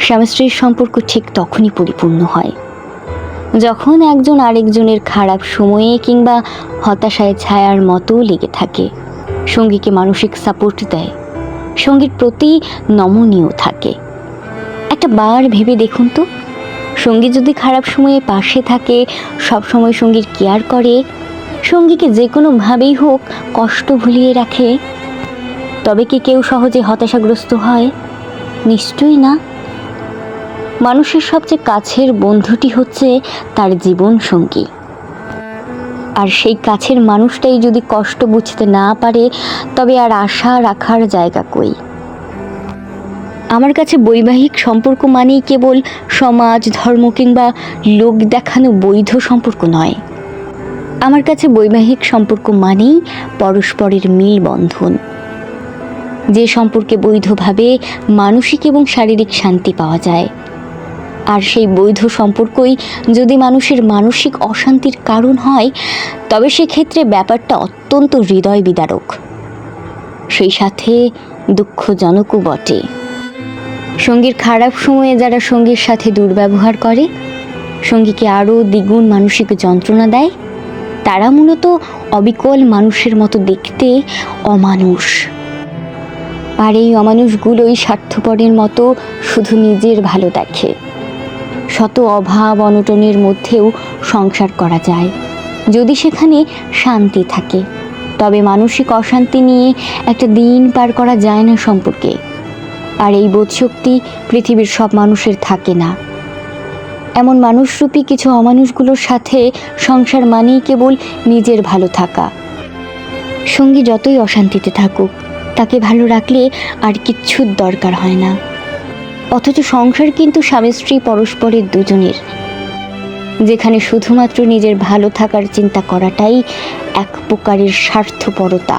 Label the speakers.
Speaker 1: স্বামী স্ত্রীর সম্পর্ক ঠিক তখনই পরিপূর্ণ হয় যখন একজন আরেকজনের খারাপ সময়ে কিংবা হতাশায় ছায়ার মতো লেগে থাকে, সঙ্গীকে মানসিক সাপোর্ট দেয়, সঙ্গীর প্রতি নমনীয় থাকে। একটা বার ভেবে দেখুন তো, সঙ্গী যদি খারাপ সময়ে পাশে থাকে, সবসময় সঙ্গীর কেয়ার করে, সঙ্গীকে যে কোনোভাবেই হোক কষ্ট ভুলিয়ে রাখে, তবে কি কেউ সহজে হতাশাগ্রস্ত হয়? নিশ্চয়ই না। মানুষের সবচেয়ে কাছের বন্ধুটি হচ্ছে তার জীবন সঙ্গী, আর সেই কাছের মানুষটাই যদি কষ্ট বুঝতে না পারে, তবে আর আশা রাখার জায়গা কই? আমার কাছে বৈবাহিক সম্পর্ক মানেই কেবল সমাজ, ধর্ম কিংবা লোক দেখানো বৈধ সম্পর্ক নয়। আমার কাছে বৈবাহিক সম্পর্ক মানেই পরস্পরের মিল বন্ধন, যে সম্পর্কে বৈধভাবে মানসিক এবং শারীরিক শান্তি পাওয়া যায়। আর সেই বৈধ সম্পর্কই যদি মানুষের মানসিক অশান্তির কারণ হয়, তবে সেক্ষেত্রে ব্যাপারটা অত্যন্ত হৃদয় বিদারক, সেই সাথে দুঃখজনকও বটে। সঙ্গীর খারাপ সময়ে যারা সঙ্গীর সাথে দুর্ব্যবহার করে, সঙ্গীকে আরও দ্বিগুণ মানসিক যন্ত্রণা দেয়, তারা মূলত অবিকল মানুষের মতো দেখতে অমানুষ। আর এই অমানুষগুলোই স্বার্থপরের মতো শুধু নিজের ভালো দেখে। শত অভাব অনটনের মধ্যেও সংসার করা যায় যদি সেখানে শান্তি থাকে, তবে মানসিক অশান্তি নিয়ে একটা দিন পার করা যায় না সম্পর্কে। আর এই বোধশক্তি পৃথিবীর সব মানুষের থাকে না। এমন মানুষরূপী কিছু অমানুষগুলোর সাথে সংসার মানেই কেবল নিজের ভালো থাকা। সঙ্গী যতই অশান্তিতে থাকুক, তাকে ভালো রাখলে আর কিচ্ছুর দরকার হয় না। অথচ সংসার কিন্তু স্বামী স্ত্রী পরস্পরের দুজনের, যেখানে শুধুমাত্র নিজের ভালো থাকার চিন্তা করাটাই এক প্রকারের স্বার্থপরতা।